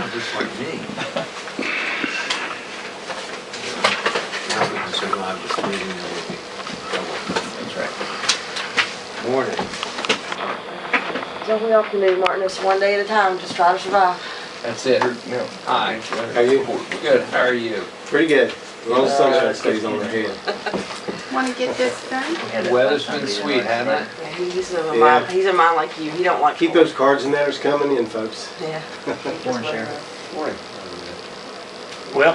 just like me. Now we can survive this meeting, there will be trouble. That's right. Morning. So we all can do, Martin, it's one day at a time, just try to survive. That's it. No. Hi. How are you? Good. How are you? Pretty good. As long as the sunshine stays on our head. Want to get this done? The weather's been sweet, hasn't it? Yeah, he's a mind like you. He don't like Keep those cards and letters coming in, folks. Yeah. Morning, Sharon. Morning. Well,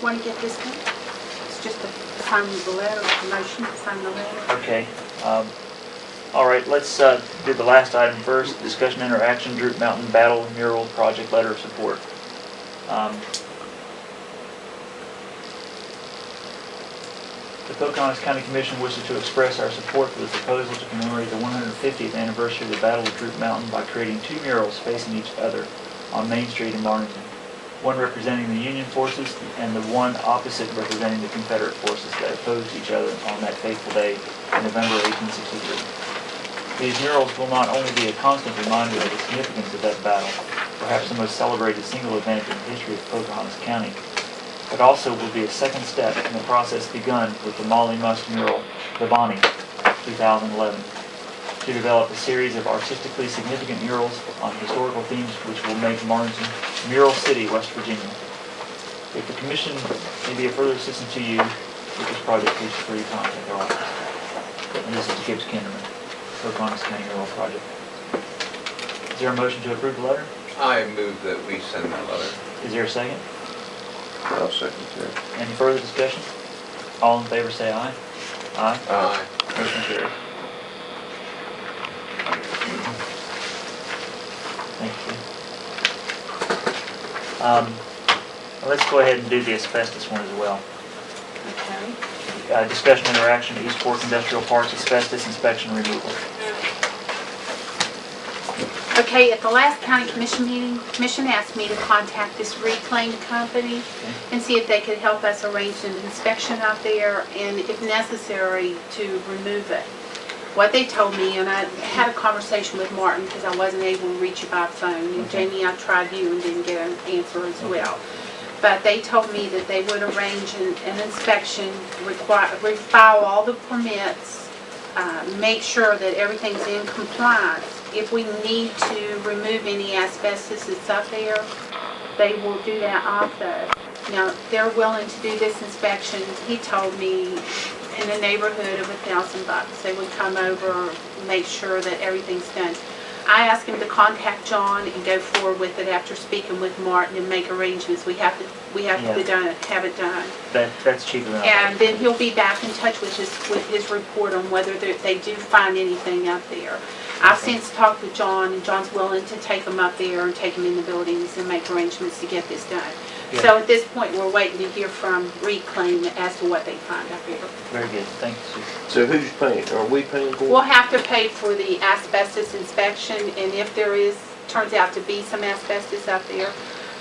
Want to get this done? It's just a sign the letter, a motion to sign the letter. okay. All right, let's do the last item first. Discussion interaction, Droop Mountain Battle Mural Project Letter of Support. The Pocahontas County Commission wishes to express our support for the proposal to commemorate the 150th anniversary of the Battle of Droop Mountain by creating two murals facing each other on Main Street in Marlington. One representing the Union forces and the one opposite representing the Confederate forces that opposed each other on that fateful day in November 1863. These murals will not only be a constant reminder of the significance of that battle, perhaps the most celebrated single event in the history of Pocahontas County, but also will be a second step in the process begun with the Molly Musk mural, The Bonnie, 2011, to develop a series of artistically significant murals on historical themes which will make Marlington Mural City, West Virginia. If the Commission may be of further assistance to you with this project, please feel free to contact our office. And this is Gibbs Kinderman, Pocahontas County Mural Project. Is there a motion to approve the letter? I move that we send that letter. Is there a second? I'll second that. Any further discussion? All in favor say aye. Aye. Aye. Motion carried. Thank you. Let's go ahead and do the asbestos one as well. Okay. Discussion interaction, East Fork Industrial Parks asbestos inspection removal. Okay, at the last county commission meeting, commission asked me to contact this reclaim company and see if they could help us arrange an inspection out there and if necessary to remove it. What they told me, and I had a conversation with Martin because I wasn't able to reach you by phone, and Jamie, I tried you and didn't get an answer as well. But they told me that they would arrange an inspection, refile all the permits, make sure that everything's in compliance. If we need to remove any asbestos that's up there, they will do that also. Now, they're willing to do this inspection, he told me, in the neighborhood of $1,000. They would come over, make sure that everything's done. I asked him to contact John and go forward with it after speaking with Martin and make arrangements. We have to have it done. That's cheaper than And then he'll be back in touch with his report on whether they do find anything up there. I've since talked with John, and John's willing to take them up there and take them in the buildings and make arrangements to get this done. Yeah. So at this point, we're waiting to hear from Reclaim as to what they find up here. Very good. Thank you, Sue. So who's paying? Are we paying for it? We'll have to pay for the asbestos inspection, and if there turns out to be some asbestos up there,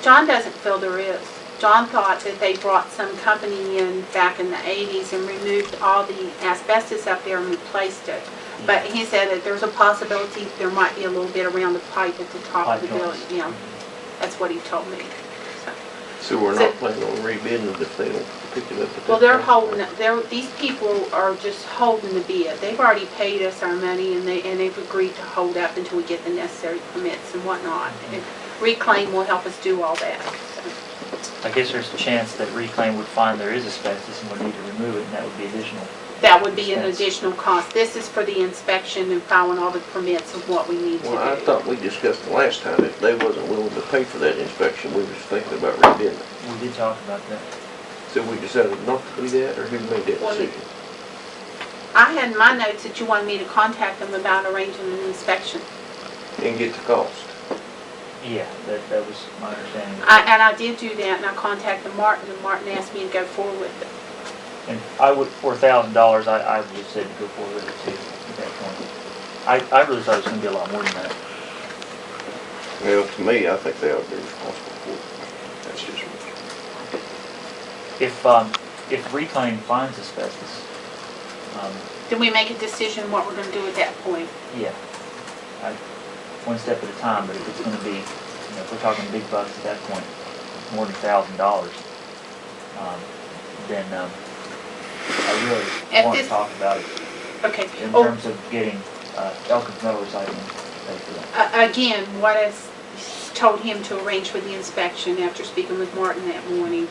John doesn't feel there is. John thought that they brought some company in back in the 80s and removed all the asbestos up there and replaced it. But he said that there's a possibility there might be a little bit around the pipe at the top of the building. Yeah, that's what he told me. So we're not planning on rebidding it if they don't pick it up at that Well, they're time? holding. These people are just holding the bid. They've already paid us our money, and they've agreed to hold up until we get the necessary permits and whatnot. And Reclaim will help us do all that. So. I guess there's a chance that Reclaim would find there is asbestos and would need to remove it, and that would be additional. That would be an additional cost. This is for the inspection and filing all the permits of what we need to do. Well, I thought we discussed the last time that they wasn't willing to pay for that inspection. We was thinking about rebidding it. We did talk about that. So we decided not to do that, or who made that decision? I had in my notes that you wanted me to contact them about arranging an inspection. And get the cost. Yeah, that was my understanding. And I did do that, and I contacted Martin, and Martin asked me to go forward with it. And I would, for $1,000, I would have said to go forward with it too at that point. I really thought it was going to be a lot more than that. Well, to me, I think they ought to be responsible for it. That's just me. If Reclaim finds asbestos, Then we make a decision what we're going to do at that point. yeah, one step at a time. But if it's going to be you know, if we're talking big bucks at that point, more than $1,000, then I really At want to this- talk about it Okay. in Oh, terms of getting Elkins Metal Recycling to pay for that. Again, what I told him to arrange for the inspection after speaking with Martin that morning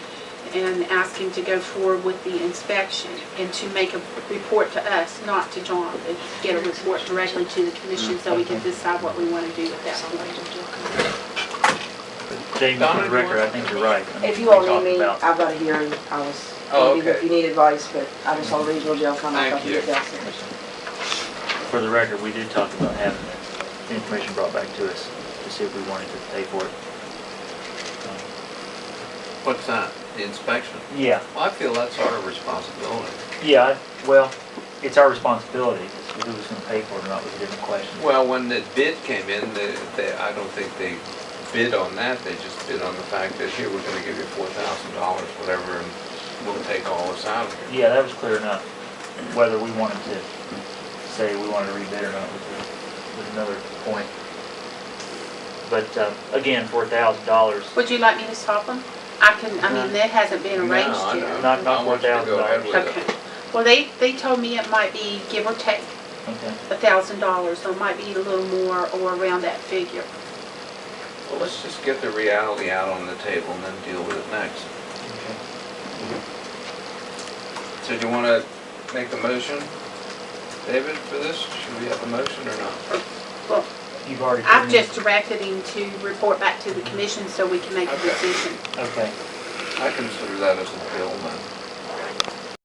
and ask him to go forward with the inspection and to make a report to us, not to John, but get a report directly to the commission so we can decide what we want to do at that point. Jamie, for the record, I think you're right. I mean, If you we all talked need me, about- I've got a hearing, I was, Oh, maybe if okay. you need advice, but I just saw regional jail come up. Thank you. For the record, we did talk about having the information brought back to us to see if we wanted to pay for it. What's that? The inspection? Yeah, Well, I feel that's our responsibility. yeah, well, it's our responsibility. Who was gonna pay for it or not was a different question. Well, when the bid came in, I don't think they bid on that, they just bid on the fact that here, we're gonna give you $4,000, whatever, and we'll take all this out of here. Yeah, that was clear enough. Whether we wanted to say we wanted to rebid or not was another point. But, again, for $1,000, Would you like me to stop them? I mean, that hasn't been No, arranged I yet. know. Not I want you to go ahead $4,000. with it. Okay. Well, they told me it might be, give or take, okay. $1,000, so it might be a little more or around that figure. Well, let's just get the reality out on the table and then deal with it next. So do you want to make a motion, David, for this? Should we have a motion or not? Well, You've already. I've given me- just directed him to report back to the commission so we can make a Okay. decision. Okay, I consider that as a bill then.